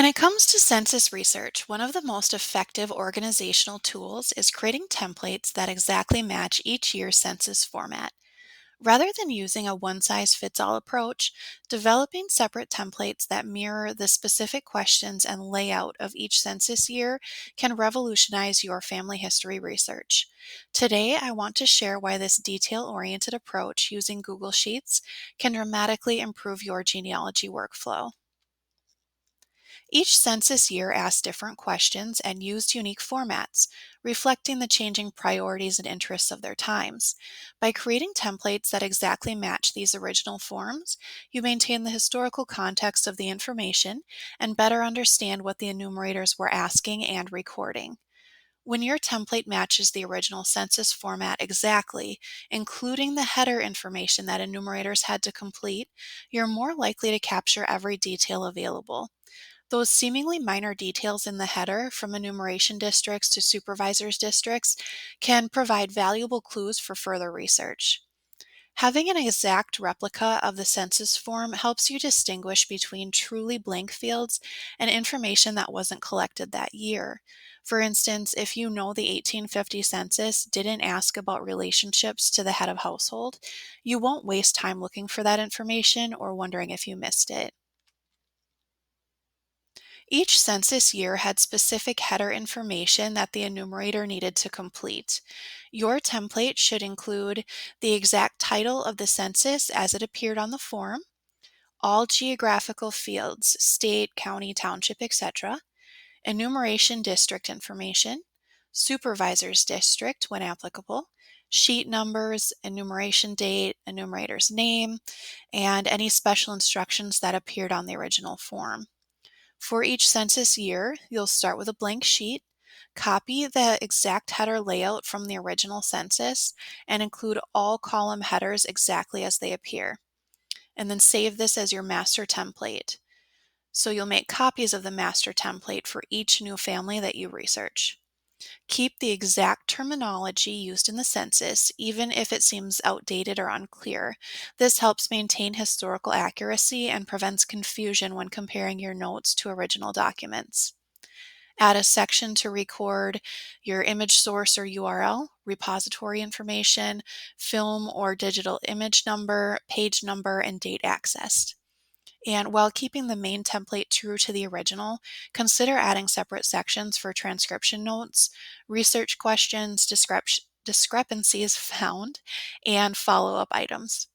When it comes to census research, one of the most effective organizational tools is creating templates that exactly match each year's census format. Rather than using a one size fits all approach, developing separate templates that mirror the specific questions and layout of each census year can revolutionize your family history research. Today, I want to share why this detail oriented approach using Google Sheets can dramatically improve your genealogy workflow. Each census year asked different questions and used unique formats, reflecting the changing priorities and interests of their times. By creating templates that exactly match these original forms, you maintain the historical context of the information and better understand what the enumerators were asking and recording. When your template matches the original census format exactly, including the header information that enumerators had to complete, you're more likely to capture every detail available. Those seemingly minor details in the header, from enumeration districts to supervisors districts, can provide valuable clues for further research. Having an exact replica of the census form helps you distinguish between truly blank fields and information that wasn't collected that year. For instance, if you know the 1850 census didn't ask about relationships to the head of household, you won't waste time looking for that information or wondering if you missed it. Each census year had specific header information that the enumerator needed to complete. Your template should include the exact title of the census as it appeared on the form, all geographical fields, state, county, township, etc., enumeration district information, supervisor's district when applicable, sheet numbers, enumeration date, enumerator's name, and any special instructions that appeared on the original form. For each census year, you'll start with a blank sheet, copy the exact header layout from the original census, and include all column headers exactly as they appear. And then save this as your master template. So you'll make copies of the master template for each new family that you research. Keep the exact terminology used in the census, even if it seems outdated or unclear. This helps maintain historical accuracy and prevents confusion when comparing your notes to original documents. Add a section to record your image source or URL, repository information, film or digital image number, page number, and date accessed. And while keeping the main template true to the original, consider adding separate sections for transcription notes, research questions, discrepancies found, and follow up items.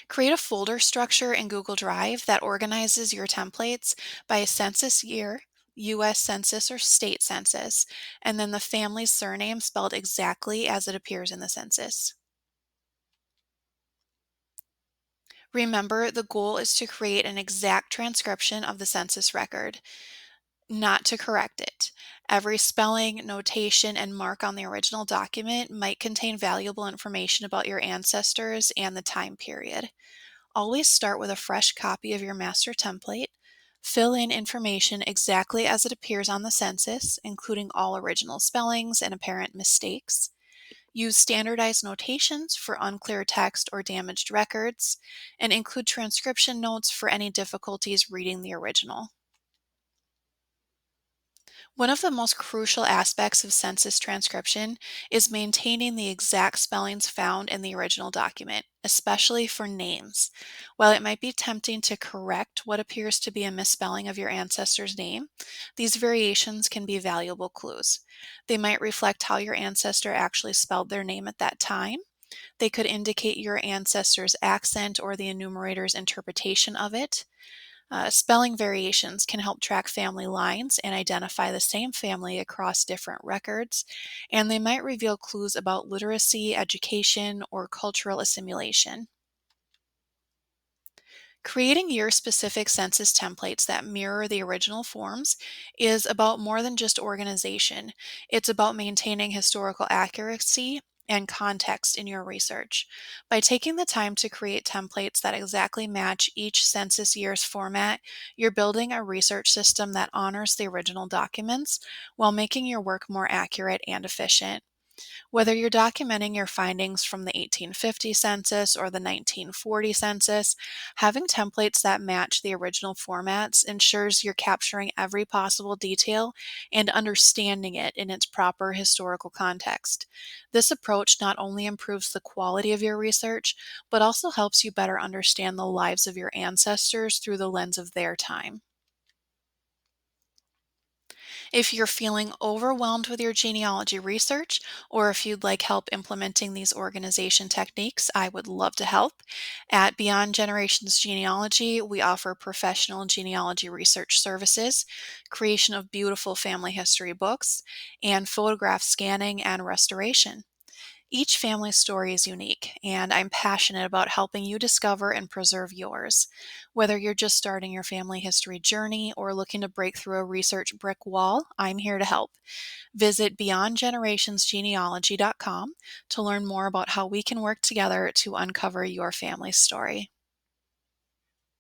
Create a folder structure in Google Drive that organizes your templates by census year, US Census or state census, and then the family's surname spelled exactly as it appears in the census. Remember, the goal is to create an exact transcription of the census record, not to correct it. Every spelling, notation, and mark on the original document might contain valuable information about your ancestors and the time period. Always start with a fresh copy of your master template. Fill in information exactly as it appears on the census, including all original spellings and apparent mistakes. Use standardized notations for unclear text or damaged records, and include transcription notes for any difficulties reading the original. One of the most crucial aspects of census transcription is maintaining the exact spellings found in the original document, especially for names. While it might be tempting to correct what appears to be a misspelling of your ancestor's name, these variations can be valuable clues. They might reflect how your ancestor actually spelled their name at that time. They could indicate your ancestor's accent or the enumerator's interpretation of it. Spelling variations can help track family lines and identify the same family across different records, and they might reveal clues about literacy, education, or cultural assimilation. Creating year-specific census templates that mirror the original forms is about more than just organization. It's about maintaining historical accuracy and context in your research. By taking the time to create templates that exactly match each census year's format, you're building a research system that honors the original documents while making your work more accurate and efficient. Whether you're documenting your findings from the 1850 census or the 1940 census, having templates that match the original formats ensures you're capturing every possible detail and understanding it in its proper historical context. This approach not only improves the quality of your research, but also helps you better understand the lives of your ancestors through the lens of their time. If you're feeling overwhelmed with your genealogy research, or if you'd like help implementing these organization techniques, I would love to help. At Beyond Generations Genealogy, we offer professional genealogy research services, creation of beautiful family history books, and photograph scanning and restoration. Each family story is unique, and I'm passionate about helping you discover and preserve yours. Whether you're just starting your family history journey or looking to break through a research brick wall, I'm here to help. Visit beyondgenerationsgenealogy.com to learn more about how we can work together to uncover your family story.